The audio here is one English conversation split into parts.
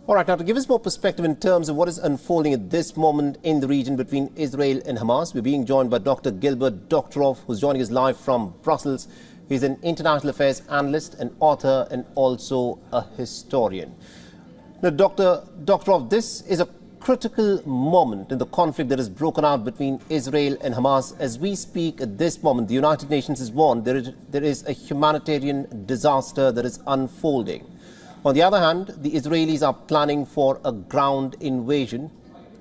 All right, now to give us more perspective in terms of what is unfolding at this moment in the region between Israel and Hamas, we're being joined by Dr. Gilbert Doctorow, who's joining us live from Brussels. He's an international affairs analyst, an author, and also a historian. Now, Dr. Doctorow, this is a critical moment in the conflict that has broken out between Israel and Hamas. As we speak at this moment, the United Nations has warned there is a humanitarian disaster that is unfolding. On the other hand, the Israelis are planning for a ground invasion,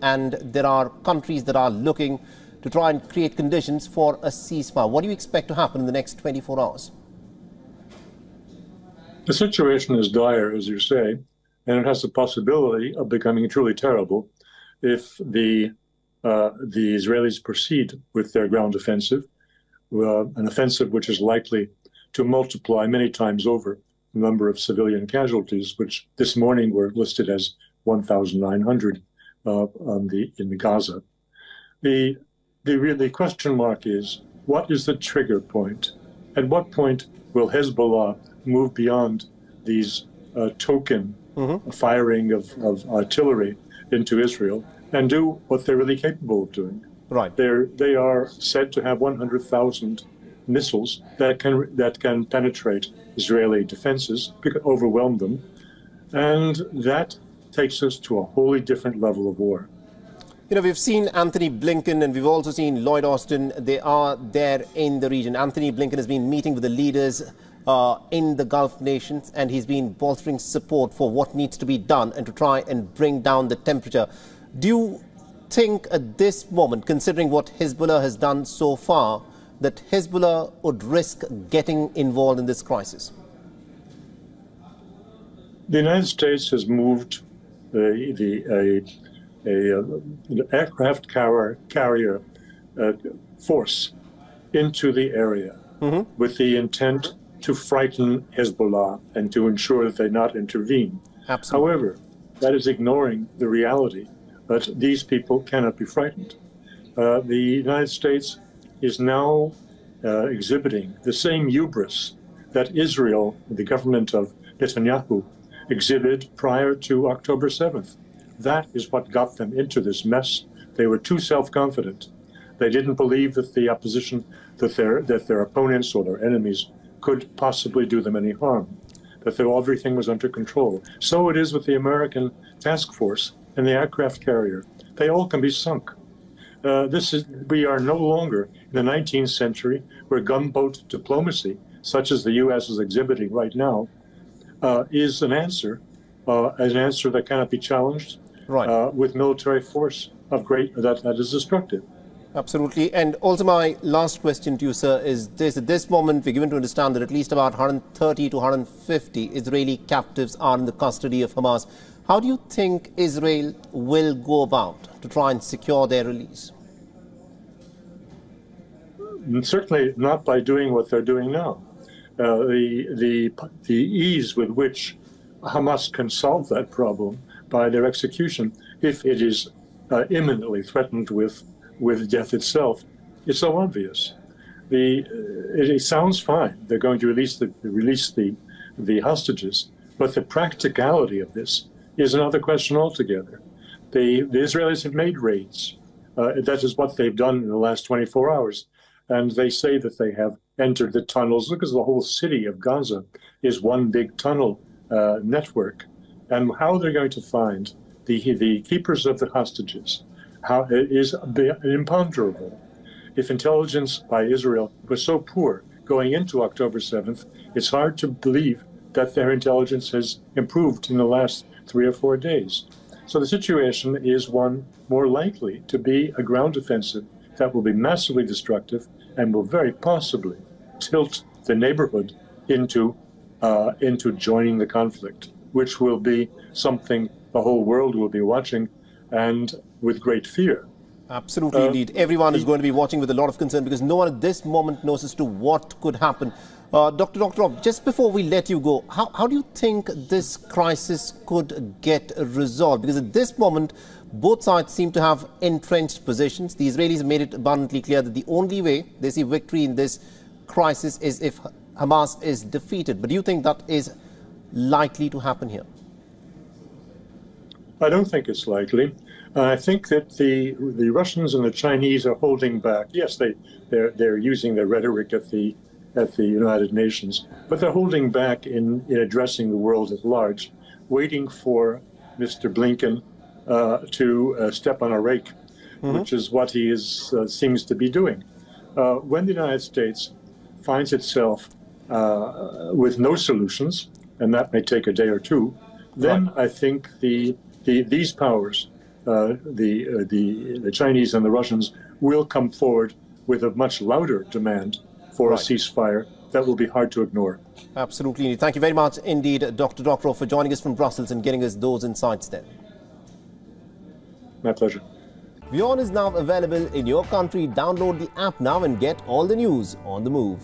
and there are countries that are looking to try and create conditions for a ceasefire. What do you expect to happen in the next 24 hours? The situation is dire, as you say, and it has the possibility of becoming truly terrible if the Israelis proceed with their ground offensive, an offensive which is likely to multiply many times over the number of civilian casualties, which this morning were listed as 1,900 in the Gaza. The question mark is, what is the trigger point? At what point will Hezbollah move beyond these token firing of artillery into Israel and do what they're really capable of doing? Right. They are said to have 100,000 missiles that can penetrate Israeli defenses, overwhelm them, and that takes us to a wholly different level of war. You know, we've seen Anthony Blinken and we've also seen Lloyd Austin. They are there in the region. Anthony Blinken has been meeting with the leaders in the Gulf nations, and he's been bolstering support for what needs to be done and to try and bring down the temperature. Do you think at this moment, considering what Hezbollah has done so far, that Hezbollah would risk getting involved in this crisis? The United States has moved an aircraft carrier force into the area with the intent to frighten Hezbollah and to ensure that they not intervene. Absolutely. However, that is ignoring the reality that these people cannot be frightened. The United States is now exhibiting the same hubris that Israel, the government of Netanyahu, exhibited prior to October 7th. That is what got them into this mess. They were too self-confident. They didn't believe that the opposition, that their opponents or their enemies could possibly do them any harm, that everything was under control. So it is with the American task force and the aircraft carrier. They all can be sunk. We are no longer in the 19th century where gunboat diplomacy, such as the U.S. is exhibiting right now, is an answer that cannot be challenged with military force that is destructive. Absolutely. And also my last question to you, sir, is this. At this moment, we're given to understand that at least about 130 to 150 Israeli captives are in the custody of Hamas. How do you think Israel will go about to try and secure their release? Certainly not by doing what they're doing now. The ease with which Hamas can solve that problem by their execution, if it is imminently threatened with death itself, is so obvious. It sounds fine. They're going to release the hostages, but the practicality of this is another question altogether. The Israelis have made raids. That is what they've done in the last 24 hours. And they say that they have entered the tunnels, because the whole city of Gaza is one big tunnel network. And how they're going to find the keepers of the hostages is imponderable. If intelligence by Israel was so poor going into October 7th, it's hard to believe that their intelligence has improved in the last 3 or 4 days. So the situation is one more likely to be a ground offensive that will be massively destructive and will very possibly tilt the neighborhood into joining the conflict, which will be something the whole world will be watching and with great fear. Absolutely, indeed. Everyone is going to be watching with a lot of concern because no one at this moment knows as to what could happen. Dr. Doctorow, just before we let you go, how do you think this crisis could get resolved? Because at this moment, both sides seem to have entrenched positions. The Israelis have made it abundantly clear that the only way they see victory in this crisis is if Hamas is defeated. But do you think that is likely to happen here? I don't think it's likely. I think that the Russians and the Chinese are holding back. Yes, they're using their rhetoric at the United Nations, but they're holding back in addressing the world at large, waiting for Mr. Blinken to step on a rake, which is what he seems to be doing. When the United States finds itself with no solutions, and that may take a day or two, then I think these powers, the Chinese and the Russians, will come forward with a much louder demand for a ceasefire that will be hard to ignore. Absolutely. Thank you very much indeed, Dr. Doctorow, for joining us from Brussels and getting us those insights then. My pleasure. WION is now available in your country. Download the app now and get all the news on the move.